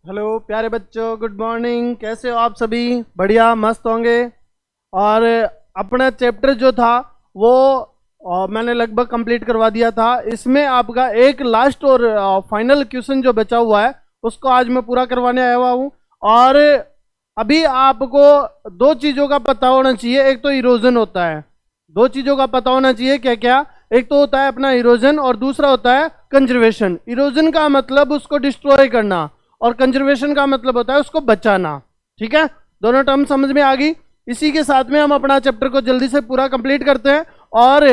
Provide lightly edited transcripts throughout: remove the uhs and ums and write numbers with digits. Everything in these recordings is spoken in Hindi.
हेलो प्यारे बच्चों, गुड मॉर्निंग। कैसे हो आप सभी? बढ़िया, मस्त होंगे। और अपना चैप्टर जो था वो मैंने लगभग कंप्लीट करवा दिया था। इसमें आपका एक लास्ट और फाइनल क्वेश्चन जो बचा हुआ है उसको आज मैं पूरा करवाने आया हुआ हूँ। और अभी आपको दो चीज़ों का पता होना चाहिए। एक तो इरोजन होता है, दो चीज़ों का पता होना चाहिए। क्या क्या? एक तो होता है अपना इरोजन और दूसरा होता है कंजर्वेशन। इरोजन का मतलब उसको डिस्ट्रॉय करना और कंजर्वेशन का मतलब होता है उसको बचाना। ठीक है, दोनों टर्म समझ में आ गई। इसी के साथ में हम अपना चैप्टर को जल्दी से पूरा कंप्लीट करते हैं। और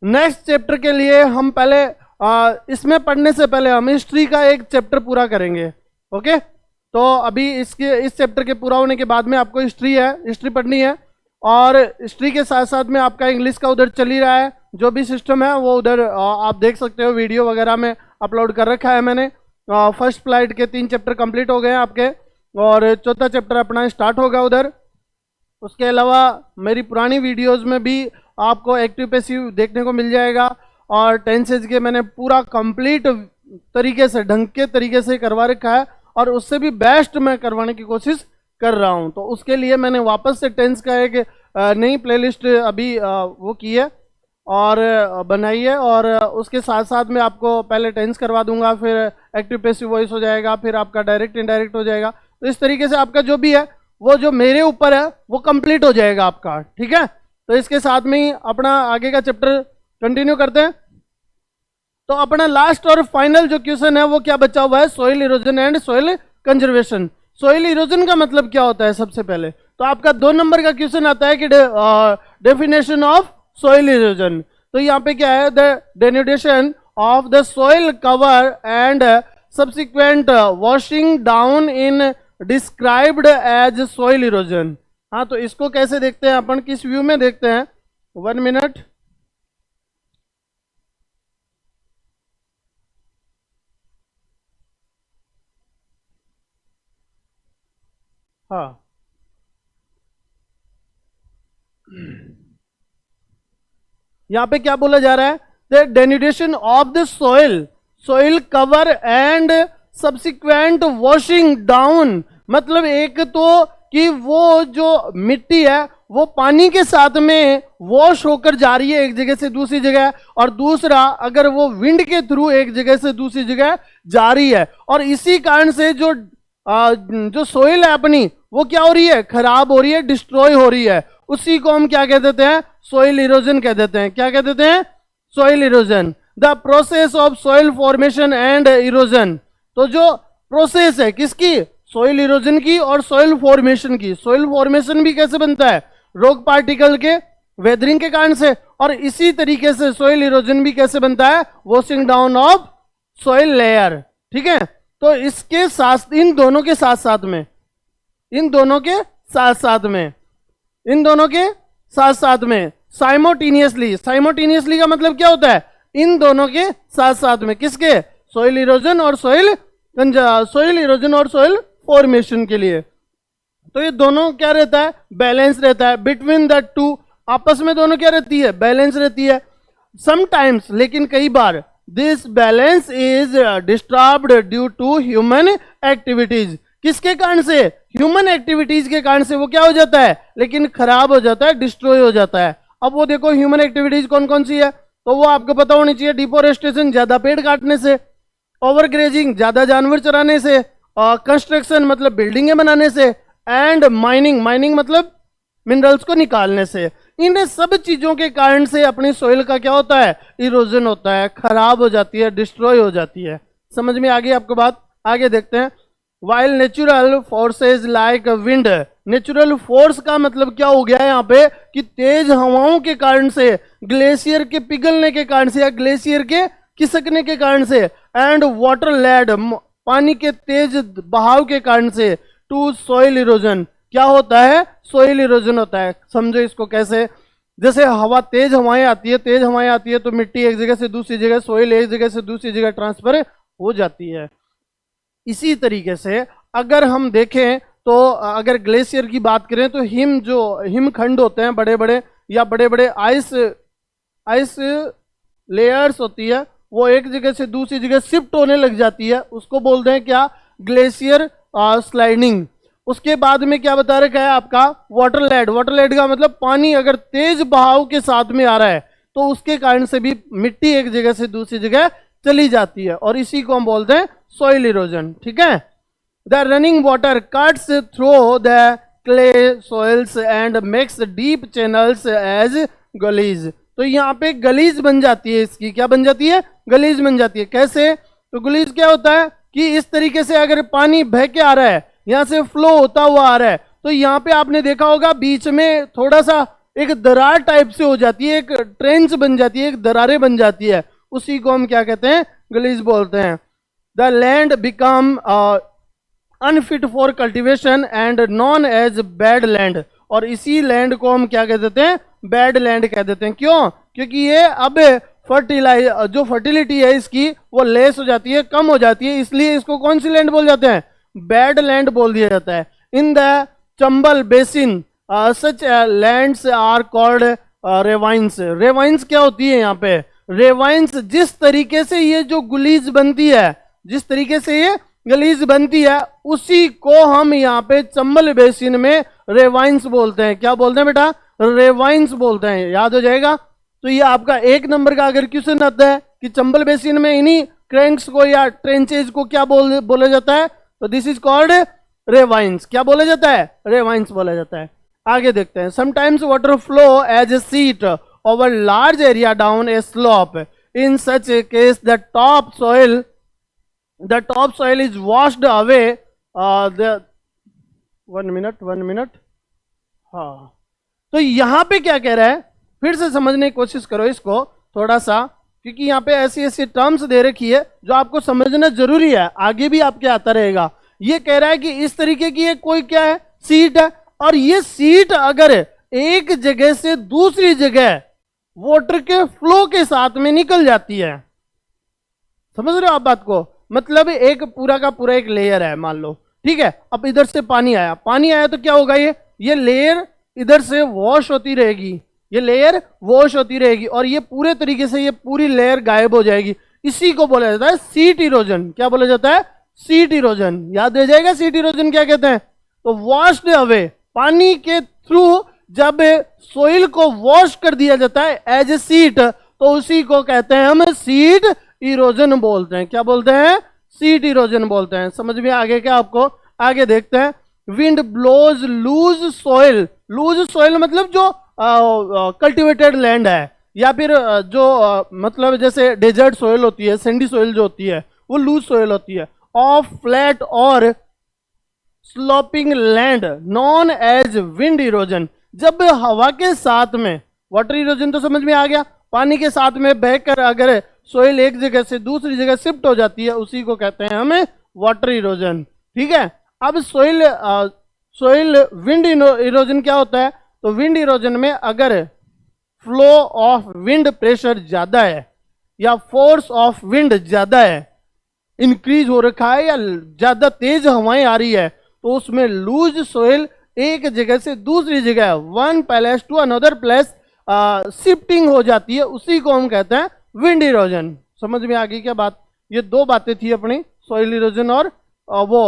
नेक्स्ट चैप्टर के लिए हम पहले इसमें पढ़ने से पहले हम हिस्ट्री का एक चैप्टर पूरा करेंगे। ओके, तो अभी इस चैप्टर के पूरा होने के बाद में आपको हिस्ट्री पढ़नी है। और हिस्ट्री के साथ साथ में आपका इंग्लिश का उधर चल ही रहा है। जो भी सिस्टम है वो उधर आप देख सकते हो, वीडियो वगैरह में अपलोड कर रखा है मैंने। फर्स्ट फ्लाइट के 3 चैप्टर कंप्लीट हो गए हैं आपके, और चौथा चैप्टर अपना स्टार्ट होगा उधर। उसके अलावा मेरी पुरानी वीडियोस में भी आपको एक्टिव पैसिव देखने को मिल जाएगा। और टेंसेज के मैंने पूरा कंप्लीट तरीके से, ढंग के तरीके से करवा रखा है, और उससे भी बेस्ट मैं करवाने की कोशिश कर रहा हूं। तो उसके लिए मैंने वापस से टेंस का एक नई प्लेलिस्ट अभी वो की है और बनाई है। और उसके साथ साथ में आपको पहले टेंस करवा दूंगा, फिर एक्टिव पैसिव वॉइस हो जाएगा, फिर आपका डायरेक्ट इनडायरेक्ट हो जाएगा। तो इस तरीके से आपका जो भी है वो जो मेरे ऊपर है वो कंप्लीट हो जाएगा आपका। ठीक है, तो इसके साथ में ही अपना आगे का चैप्टर कंटिन्यू करते हैं। तो अपना लास्ट और फाइनल जो क्वेश्चन है वो क्या बचा हुआ है? Soil erosion and soil conservation. Soil erosion का मतलब क्या होता है? सबसे पहले तो आपका 2 नंबर का क्वेश्चन आता है कि डेफिनेशन ऑफ सॉइल इरोजन। तो यहाँ पे क्या है? The denudation of the soil cover and subsequent washing down in described as soil erosion. हाँ, तो इसको कैसे देखते हैं अपन, किस व्यू में देखते हैं? 1 मिनट। हाँ, यहां पे क्या बोला जा रहा है? The denudation of the soil, soil cover and subsequent washing down. मतलब एक तो कि वो जो मिट्टी है वो पानी के साथ में वॉश होकर जा रही है एक जगह से दूसरी जगह, और दूसरा अगर वो विंड के थ्रू एक जगह से दूसरी जगह जा रही है, और इसी कारण से जो सोइल है अपनी वो क्या हो रही है? खराब हो रही है, डिस्ट्रॉय हो रही है। उसी को हम क्या कह देते हैं? सोइल इरोजन कह देते हैं। क्या कह देते हैं? Soil erosion. The process of soil formation and erosion. तो जो प्रोसेस है किसकी? सोइल इरोजन की और सोइल फॉर्मेशन की। सोइल फॉर्मेशन भी कैसे बनता है? रॉक पार्टिकल के वेदरिंग के कारण से। और इसी तरीके से सोइल इरोजन भी कैसे बनता है? Washing down of soil layer. ठीक है, तो इसके साथ, इन दोनों के साथ साथ में, इन दोनों के साथ साथ में, इन दोनों के साथ साथ में साइमोटेनियसली। साइमोटेनियसली का मतलब क्या होता है? इन दोनों के साथ साथ में। किसके? सोइल इरोजन और सोइल इरोजन और सोइल फॉर्मेशन के लिए। तो ये दोनों क्या रहता है? बैलेंस रहता है बिटवीन द टू। आपस में दोनों क्या रहती है? बैलेंस रहती है। समटाइम्स, लेकिन कई बार, this balance is disturbed due to human activities. किसके कारण से? ह्यूमन एक्टिविटीज के कारण से वो क्या हो जाता है? लेकिन खराब हो जाता है, डिस्ट्रॉय हो जाता है। अब वो देखो ह्यूमन एक्टिविटीज कौन कौन सी है, तो वो आपको पता होनी चाहिए। डिफोरेस्टेशन, ज्यादा पेड़ काटने से। ओवरग्रेजिंग, ज्यादा जानवर चराने से। कंस्ट्रक्शन मतलब बिल्डिंगें बनाने से। एंड माइनिंग, माइनिंग मतलब मिनरल्स को निकालने से। इन सब चीजों के कारण से अपनी सोइल का क्या होता है? इरोजन होता है, खराब हो जाती है, डिस्ट्रॉय हो जाती है। समझ में आ गई आपको बात? आगे देखते हैं। While natural forces like wind. Natural force का मतलब क्या हो गया है यहाँ पे? कि तेज हवाओं के कारण से, ग्लेशियर के पिघलने के कारण से, या ग्लेशियर के खिसकने के कारण से, एंड वाटर लैड, पानी के तेज बहाव के कारण से, टू सॉइल इरोजन। क्या होता है? सोइल इरोजन होता है। समझो इसको कैसे? जैसे हवा, तेज हवाएं आती है, तेज हवाएं आती है तो मिट्टी एक जगह से दूसरी जगह, सोइल एक जगह से दूसरी जगह ट्रांसफर हो जाती है। इसी तरीके से अगर हम देखें तो अगर ग्लेशियर की बात करें तो हिमखंड होते हैं बड़े बड़े, या बड़े बड़े आइस लेयर्स होती है, वो एक जगह से दूसरी जगह शिफ्ट होने लग जाती है। उसको बोलते हैं क्या? Glacier sliding. उसके बाद में क्या बता रखा है आपका वाटरलैंड। वाटरलैंड का मतलब पानी अगर तेज बहाव के साथ में आ रहा है तो उसके कारण से भी मिट्टी एक जगह से दूसरी जगह चली जाती है, और इसी को हम बोलते हैं सॉइल इरोजन। ठीक है। The running water cuts through the clay soils and makes deep channels as gullies. तो यहाँ पे गलीज बन जाती है, इसकी क्या बन जाती है, गलीज बन जाती है। कैसे? तो गलीज क्या होता है कि इस तरीके से अगर पानी बह के आ रहा है, यहाँ से फ्लो होता हुआ आ रहा है, तो यहाँ पे आपने देखा होगा बीच में थोड़ा सा एक दरार टाइप से हो जाती है, एक ट्रेंच बन जाती है, एक दरारें बन जाती है, उसी को हम क्या कहते हैं, गलीज बोलते हैं। The land become unfit for cultivation and known as bad land. और इसी लैंड को हम क्या कह देते हैं, बैड लैंड कह देते हैं। क्यों? क्योंकि ये अब जो फर्टिलिटी है इसकी वो लेस हो जाती है, कम हो जाती है, इसलिए इसको कौन सी लैंड बोल जाते हैं, बैड लैंड बोल दिया जाता है। In the Chambal basin such lands are called ravines. Ravines क्या होती है यहाँ पे, रेवाइंस जिस तरीके से ये जो गुलीज बनती है, जिस तरीके से ये गलीज बनती है, उसी को हम यहाँ पे चंबल बेसिन में रेवाइंस बोलते हैं। क्या बोलते हैं बेटा, रेवाइंस बोलते हैं। याद हो जाएगा। तो ये आपका 1 नंबर का अगर क्वेश्चन आता है कि चंबल बेसिन में इन्हीं क्रैंक्स को या ट्रेंचेज को क्या बोला जाता है, तो दिस इज कॉल्ड रेवाइंस। क्या बोला जाता है, रेवाइंस बोला जाता है। आगे देखते हैं। Sometimes water flow as a sheet over large area down a slope. In such a case the top soil is washed away one minute। हाँ, तो यहां पे क्या कह रहा है, फिर से समझने की कोशिश करो इसको थोड़ा सा, क्योंकि यहाँ पे ऐसी ऐसी टर्म्स दे रखी है जो आपको समझना जरूरी है, आगे भी आपके आता रहेगा। ये कह रहा है कि इस तरीके की एक कोई क्या है, सीट है, और ये सीट अगर एक जगह से दूसरी जगह वाटर के फ्लो के साथ में निकल जाती है, समझ रहे हो आप बात को, मतलब एक पूरा का पूरा एक लेयर है मान लो, ठीक है। अब इधर से पानी आया तो क्या होगा, ये लेयर इधर से वॉश होती रहेगी, ये लेयर वॉश होती रहेगी, और ये पूरे तरीके से ये पूरी लेयर गायब हो जाएगी। इसी को बोला जाता है सीट इरोजन। क्या बोला जाता है, सीट इरोजन। याद रह जाएगा सीट इरोजन क्या कहते हैं। तो वॉश्ड अवे, पानी के थ्रू जब सोइल को वॉश कर दिया जाता है एज ए सीट, तो उसी को कहते हैं हम सीट इरोजन बोलते हैं। क्या बोलते हैं, सीट इरोजन बोलते हैं। समझ में आगे क्या आपको, आगे देखते हैं। Wind blows loose soil. Loose soil मतलब जो कल्टिवेटेड लैंड है, या फिर जो मतलब जैसे डेजर्ट सॉइल होती है, सैंडी सॉइल जो होती है वो लूज सॉइल होती है। ऑफ फ्लैट और sloping land known as wind erosion. जब हवा के साथ में, वाटर इरोजन तो समझ में आ गया, पानी के साथ में बहकर अगर सोइल एक जगह से दूसरी जगह शिफ्ट हो जाती है, उसी को कहते हैं हमें वाटर इरोजन। ठीक है। अब सोइल विंड इरोजन क्या होता है, तो विंड इरोजन में अगर फ्लो ऑफ विंड प्रेशर ज्यादा है या फोर्स ऑफ विंड ज्यादा है, इंक्रीज हो रखा है, या ज्यादा तेज हवाएं आ रही है, तो उसमें लूज सोइल एक जगह से दूसरी जगह, one place to another place shifting हो जाती है, उसी को हम कहते हैं विंड इरोजन। समझ में आ गई क्या बात। ये 2 बातें थी अपनी, सॉइल इरोजन और वो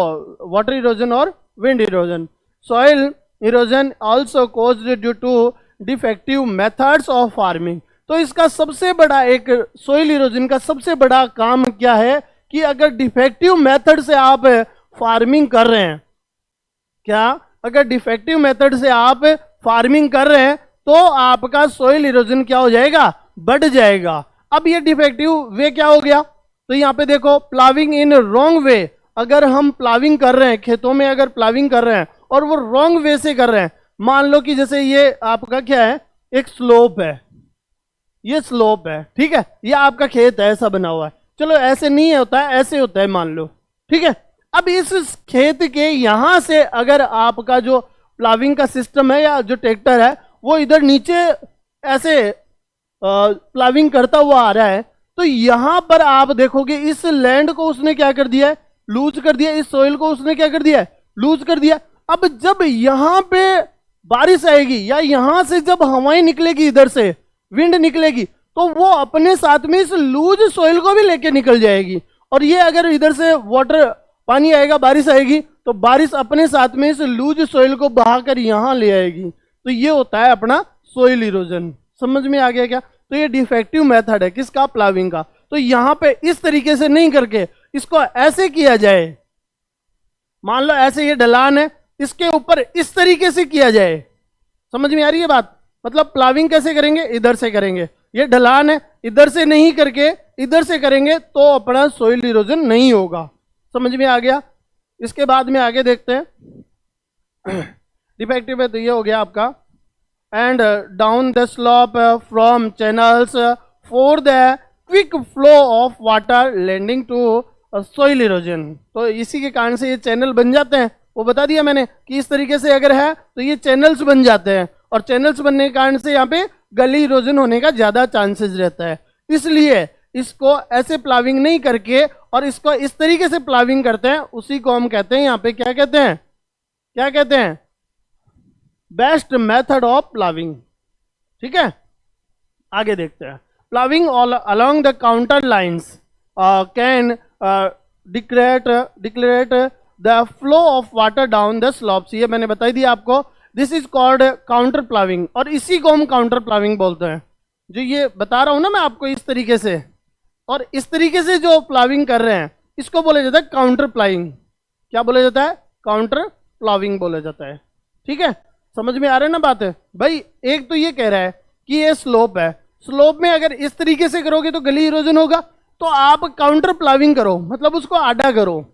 वाटर इरोजन और wind erosion. Soil erosion also caused due to defective methods of farming. तो इसका सबसे बड़ा, एक सॉइल इरोजन का सबसे बड़ा काम क्या है कि अगर डिफेक्टिव मेथड से आप फार्मिंग कर रहे हैं, क्या अगर डिफेक्टिव मेथड से आप फार्मिंग कर रहे हैं तो आपका सॉइल इरोजन क्या हो जाएगा, बढ़ जाएगा। अब ये डिफेक्टिव वे क्या हो गया, तो यहाँ पे देखो, प्लाविंग इन रॉन्ग वे। अगर हम प्लाविंग कर रहे हैं, खेतों में अगर प्लाविंग कर रहे हैं और वो रॉन्ग वे से कर रहे हैं, मान लो कि जैसे ये आपका क्या है, एक स्लोप है, ये स्लोप है, ठीक है, ये आपका खेत है, ऐसा बना हुआ है। चलो ऐसे नहीं होता है, ऐसे होता है मान लो, ठीक है। अब इस खेत के यहां से अगर आपका जो प्लाविंग का सिस्टम है या जो ट्रैक्टर है वो इधर नीचे ऐसे प्लाविंग करता हुआ आ रहा है, तो यहां पर आप देखोगे इस लैंड को उसने क्या कर दिया है, लूज कर दिया। इस सोइल को उसने क्या कर दिया है, लूज कर दिया। अब जब यहां पे बारिश आएगी या यहां से जब हवाएं निकलेगी, इधर से विंड निकलेगी, तो वो अपने साथ में इस लूज सोइल को भी लेके निकल जाएगी। और ये अगर इधर से वाटर पानी आएगा, बारिश आएगी, तो बारिश अपने साथ में इस लूज सोइल को बहाकर यहाँ ले आएगी। तो ये होता है अपना सोइल इरोजन। समझ में आ गया क्या? तो ये डिफेक्टिव मेथड है किसका? प्लाविंग का। तो यहाँ पे इस तरीके से नहीं करके इसको ऐसे किया जाए, मान लो ऐसे ये ढलान है, इसके ऊपर इस तरीके से किया जाए। समझ में आ रही है बात? मतलब प्लाविंग कैसे करेंगे? इधर से करेंगे, ये ढलान है, इधर से नहीं करके इधर से करेंगे तो अपना सोइल इरोजन नहीं होगा। समझ में आ गया? इसके बाद में आगे देखते हैं। डिफेक्टिव है तो ये हो गया आपका, and down the slope from channels for the quick flow of water landing to soil erosion. तो इसी के कारण से ये चैनल बन जाते हैं। वो बता दिया मैंने कि इस तरीके से अगर है तो ये चैनल्स बन जाते हैं, और चैनल्स बनने के कारण से यहाँ पे गली इरोजन होने का ज्यादा चांसेस रहता है। इसलिए इसको ऐसे प्लाविंग नहीं करके और इसको इस तरीके से प्लाविंग करते हैं, उसी को हम कहते हैं यहाँ पे क्या कहते हैं? क्या कहते हैं? Best method of ploughing. ठीक है, आगे देखते हैं। Ploughing along the contour lines can decelerate the flow of water down the slopes. ये मैंने बताई दिया आपको। This is called contour ploughing, और इसी को हम काउंटर प्लाविंग बोलते हैं। जो ये बता रहा हूं ना मैं आपको इस तरीके से, और इस तरीके से जो प्लाविंग कर रहे हैं इसको बोला जाता है काउंटर प्लाविंग। क्या बोला जाता है? काउंटर प्लाविंग बोला जाता है। ठीक है, समझ में आ रहा है ना बात है भाई? एक तो ये कह रहा है कि ये स्लोप है, स्लोप में अगर इस तरीके से करोगे तो गली इरोजन होगा, तो आप काउंटर प्लाविंग करो, मतलब उसको आड़ा करो।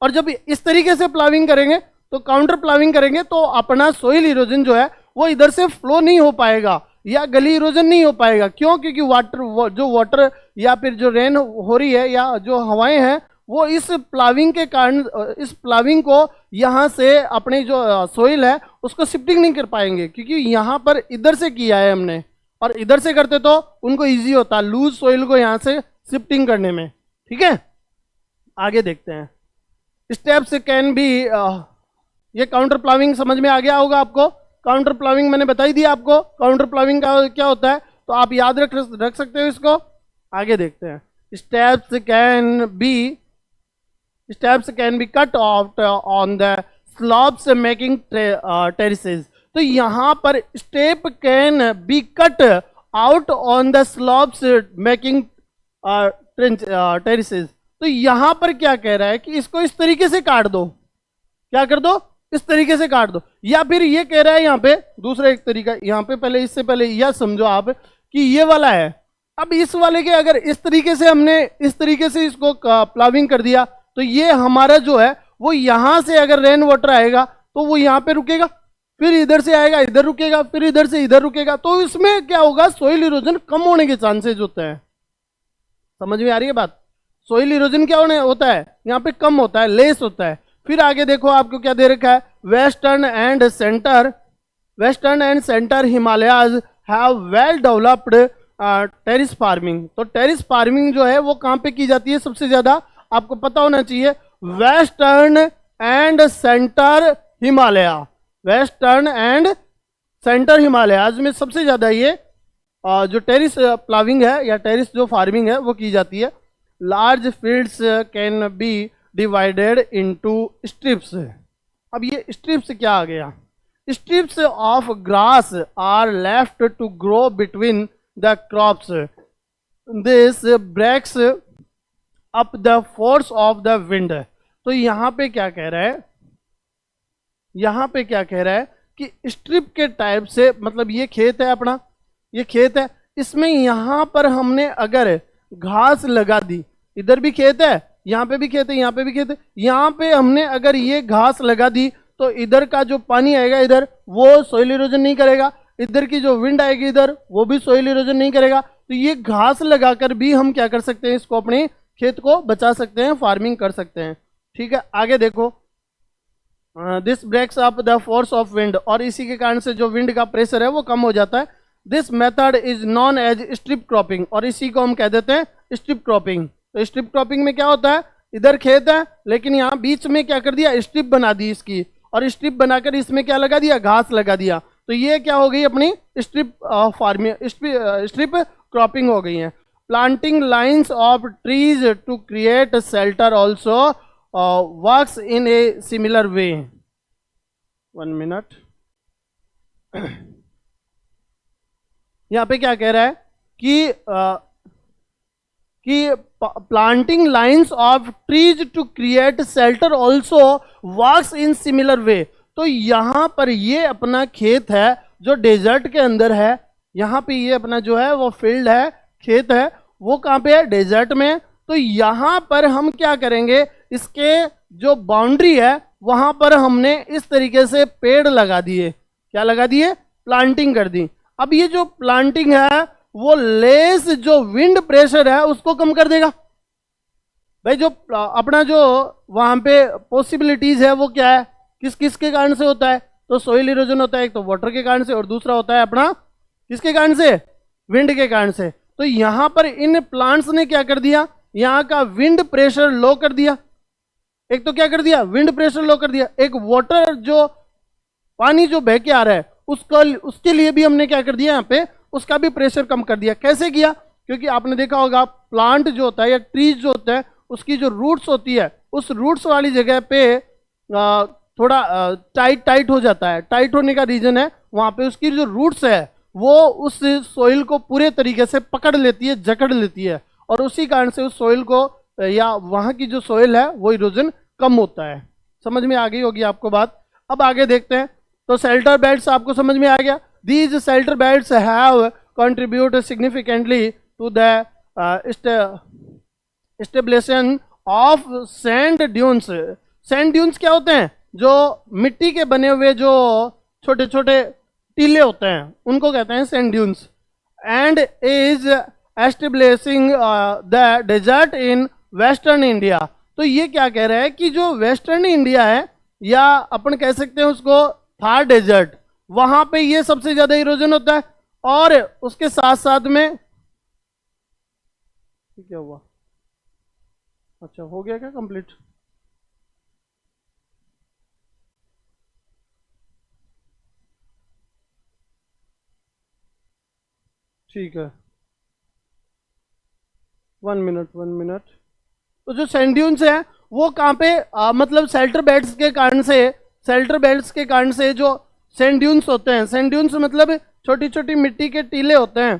और जब इस तरीके से प्लाविंग करेंगे तो काउंटर प्लाविंग करेंगे तो अपना सोइल इरोजन जो है वो इधर से फ्लो नहीं हो पाएगा या गली इरोजन नहीं हो पाएगा। क्यों? क्योंकि वाटर या फिर जो रेन हो रही है या जो हवाएं हैं वो इस प्लाविंग के कारण, इस प्लाविंग को यहाँ से अपने जो सोइल है उसको शिफ्टिंग नहीं कर पाएंगे, क्योंकि यहाँ पर इधर से किया है हमने, और इधर से करते तो उनको इजी होता लूज सोइल को यहाँ से शिफ्टिंग करने में। ठीक है, आगे देखते हैं। स्टेप्स कैन बी, ये काउंटर प्लाविंग समझ में आ गया होगा आपको। काउंटर प्लाविंग मैंने बताई दिया आपको काउंटर प्लाविंग का क्या होता है, तो आप याद रख सकते हो इसको। आगे देखते हैं। Steps can be cut off on the slopes making terraces. तो यहाँ पर step can be cut out on the slopes making terraces. तो यहाँ पर क्या कह रहा है कि इसको इस तरीके से काट दो। क्या कर दो? इस तरीके से काट दो। या फिर ये कह रहा है यहाँ पे दूसरा एक तरीका, यहाँ पे पहले इससे पहले यह समझो आप कि ये वाला है, अब इस वाले के अगर इस तरीके से हमने इस तरीके से इसको प्लाविंग कर दिया तो ये हमारा जो है वो यहाँ से अगर रेन वाटर आएगा तो वो यहाँ पे रुकेगा, फिर इधर से आएगा इधर रुकेगा, फिर इधर से इधर रुकेगा, तो इसमें क्या होगा? सोइल इरोजन कम होने के चांसेस होते हैं। समझ में आ रही है बात? सोइल इरोजन क्या होता है यहाँ पे? कम होता है, लेस होता है। फिर आगे देखो आपको क्या दे रखा है, western and centre Himalayas have well developed terrace farming. तो टेरिस फार्मिंग जो है वो कहाँ पे की जाती है सबसे ज्यादा? आपको पता होना चाहिए, western and centre Himalaya. Western and centre Himalayas में सबसे ज्यादा ये जो टेरिस प्लाविंग है या टेरिस जो फार्मिंग है वो की जाती है। Large fields can be divided into strips. अब ये स्ट्रिप्स क्या आ गया? Strips of grass are left to grow between the crops. This breaks up the force of the wind. तो यहाँ पे क्या कह रहा है? यहाँ पे क्या कह रहा है कि स्ट्रिप के टाइप से, मतलब ये खेत है अपना, ये खेत है, इसमें यहाँ पर हमने अगर घास लगा दी, इधर भी खेत है, यहाँ पे भी खेत है, यहाँ पे भी खेत है, यहाँ पे हमने अगर ये घास लगा दी तो इधर का जो पानी आएगा इधर वो सोइल इरोजन नहीं करेगा, इधर की जो विंड आएगी इधर वो भी सोइल इरोजन नहीं करेगा। तो ये घास लगाकर भी हम क्या कर सकते हैं? इसको अपने खेत को बचा सकते हैं, फार्मिंग कर सकते हैं। ठीक है, आगे देखो। This breaks up the force of wind, और इसी के कारण से जो विंड का प्रेशर है वो कम हो जाता है। This method is known as strip cropping, और इसी को हम कह देते हैं स्ट्रिप क्रॉपिंग। तो स्ट्रिप क्रॉपिंग में क्या होता है? इधर खेत है लेकिन यहाँ बीच में क्या कर दिया? स्ट्रिप बना दी इसकी, और स्ट्रिप बनाकर इसमें क्या लगा दिया? घास लगा दिया। तो ये क्या हो गई? अपनी स्ट्रिप फार्मिंग, स्ट्रिप क्रॉपिंग हो गई है। Planting lines of trees to create shelter also works in a similar way. 1 minute. यहां पे क्या कह रहा है कि planting lines of trees to create shelter also works in similar way. तो यहां पर ये अपना खेत है जो डेजर्ट के अंदर है, यहां पे ये अपना जो है वो फील्ड है, खेत है, वो कहां पे है, डेजर्ट में। तो यहां पर हम क्या करेंगे, इसके जो बाउंड्री है वहां पर हमने इस तरीके से पेड़ लगा दिए। क्या लगा दिए, प्लांटिंग कर दी। अब ये जो प्लांटिंग है वो लेस जो विंड प्रेशर है उसको कम कर देगा। भाई जो अपना जो वहां पे पॉसिबिलिटीज है वो क्या है, किस किस के कारण से होता है, तो सोइल इरोजन होता है, एक तो वाटर के कारण से और दूसरा होता है अपना किसके कारण से, विंड के कारण से। तो यहां पर इन प्लांट्स ने क्या कर दिया, यहां का विंड प्रेशर लो कर दिया। एक तो क्या कर दिया, विंड प्रेशर लो कर दिया, एक वाटर जो पानी जो बह के आ रहा है उसके लिए भी हमने क्या कर दिया, यहाँ पे उसका भी प्रेशर कम कर दिया। कैसे किया, क्योंकि आपने देखा होगा प्लांट जो होता है या ट्रीज जो होता है उसकी जो रूट्स होती है उस रूट्स वाली जगह पे थोड़ा टाइट हो जाता है। टाइट होने का रीजन है वहां पे उसकी जो रूट्स है वो उस सोइल को पूरे तरीके से पकड़ लेती है, जकड़ लेती है, और उसी कारण से उस सोइल को या वहां की जो सोइल है वो इरोजन कम होता है। समझ में आ गई होगी आपको बात। अब आगे देखते हैं। तो शेल्टर बेल्ट्स आपको समझ में आ गया। These shelter belts have contribute significantly to the establishment of sand dunes. Sand dunes क्या होते हैं, जो मिट्टी के बने हुए जो छोटे छोटे टीले होते हैं उनको कहते हैं sand dunes. And is establishing the desert in western India. तो ये क्या कह रहा है कि जो वेस्टर्न इंडिया है या अपन कह सकते हैं उसको थार डेजर्ट, वहां पे ये सबसे ज्यादा इरोजन होता है। और उसके साथ साथ में क्या हुआ, अच्छा हो गया क्या कंप्लीट, ठीक है। 1 मिनट। तो जो सैंड ड्यून्स है वो कहाँ पे मतलब शेल्टर बेल्ट्स के कारण से, शेल्टर बेल्ट्स के कारण से जो सैंड ड्यून्स होते हैं, सैंड ड्यून्स मतलब छोटी छोटी मिट्टी के टीले होते हैं,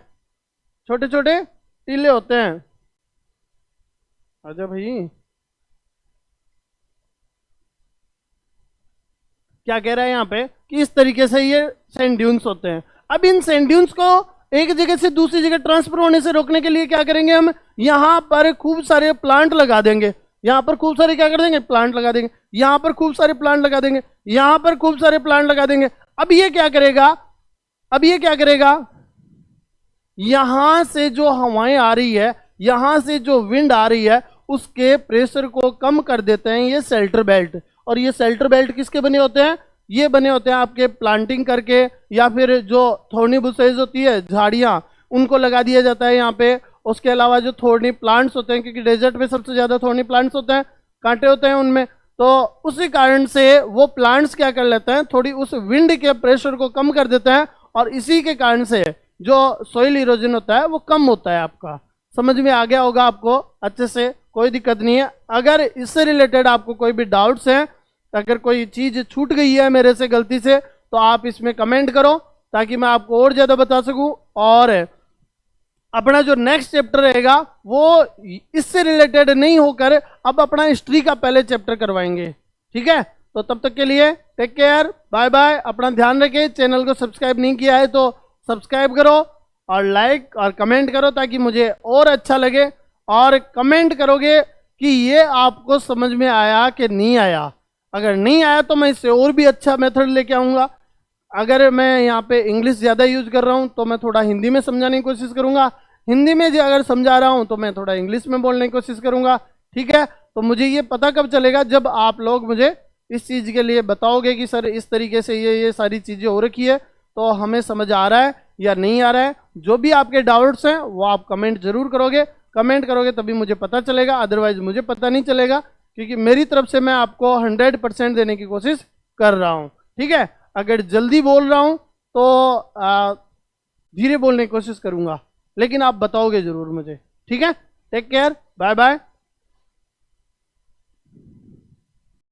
छोटे छोटे टीले होते हैं। आजा भाई, क्या कह रहा है यहाँ पे कि इस तरीके से ये सैंड ड्यून्स होते हैं। अब इन सैंड ड्यून्स को एक जगह से दूसरी जगह ट्रांसफर होने से रोकने के लिए क्या करेंगे, हम यहाँ पर खूब सारे प्लांट लगा देंगे। यहाँ पर खूब सारे क्या कर देंगे, प्लांट लगा देंगे। यहाँ पर खूब सारे प्लांट लगा देंगे, यहाँ पर खूब सारे प्लांट लगा देंगे। अब ये क्या करेगा, अब ये क्या करेगा, यहां से जो हवाएं आ रही है, यहां से जो विंड आ रही है उसके प्रेशर को कम कर देते हैं ये शेल्टर बेल्ट। और ये शेल्टर बेल्ट किसके बने होते हैं, ये बने होते हैं आपके प्लांटिंग करके, या फिर जो थोड़ी बुशेज होती है झाड़ियां उनको लगा दिया जाता है यहाँ पे। उसके अलावा जो थोड़ी प्लांट्स होते हैं, क्योंकि डेजर्ट में सबसे ज्यादा थोड़ी प्लांट्स होते हैं, कांटे होते हैं उनमें, तो उसी कारण से वो प्लांट्स क्या कर लेते हैं, थोड़ी उस विंड के प्रेशर को कम कर देते हैं, और इसी के कारण से जो सोइल इरोजन होता है वो कम होता है। आपका समझ में आ गया होगा आपको अच्छे से, कोई दिक्कत नहीं है। अगर इससे रिलेटेड आपको कोई भी डाउट्स हैं, अगर कोई चीज छूट गई है मेरे से गलती से, तो आप इसमें कमेंट करो ताकि मैं आपको और ज्यादा बता सकूं। और अपना जो नेक्स्ट चैप्टर रहेगा वो इससे रिलेटेड नहीं होकर अब अपना हिस्ट्री का पहले चैप्टर करवाएंगे, ठीक है। तो तब तक के लिए टेक केयर, बाय बाय, अपना ध्यान रखें। चैनल को सब्सक्राइब नहीं किया है तो सब्सक्राइब करो और लाइक और कमेंट करो ताकि मुझे और अच्छा लगे। और कमेंट करोगे कि ये आपको समझ में आया कि नहीं आया। अगर नहीं आया तो मैं इससे और भी अच्छा मेथड लेके आऊँगा। अगर मैं यहाँ पे इंग्लिश ज़्यादा यूज कर रहा हूँ तो मैं थोड़ा हिंदी में समझाने की कोशिश करूँगा। हिंदी में जो अगर समझा रहा हूँ तो मैं थोड़ा इंग्लिश में बोलने की कोशिश करूँगा, ठीक है। तो मुझे ये पता कब चलेगा, जब आप लोग मुझे इस चीज़ के लिए बताओगे कि सर इस तरीके से ये सारी चीज़ें हो रखी है, तो हमें समझ आ रहा है या नहीं आ रहा है। जो भी आपके डाउट्स हैं वो आप कमेंट जरूर करोगे, कमेंट करोगे तभी मुझे पता चलेगा, अदरवाइज मुझे पता नहीं चलेगा, क्योंकि मेरी तरफ से मैं आपको 100% देने की कोशिश कर रहा हूँ, ठीक है। अगर जल्दी बोल रहा हूँ तो धीरे बोलने की कोशिश करूँगा, लेकिन आप बताओगे जरूर मुझे, ठीक है। Take care, bye bye.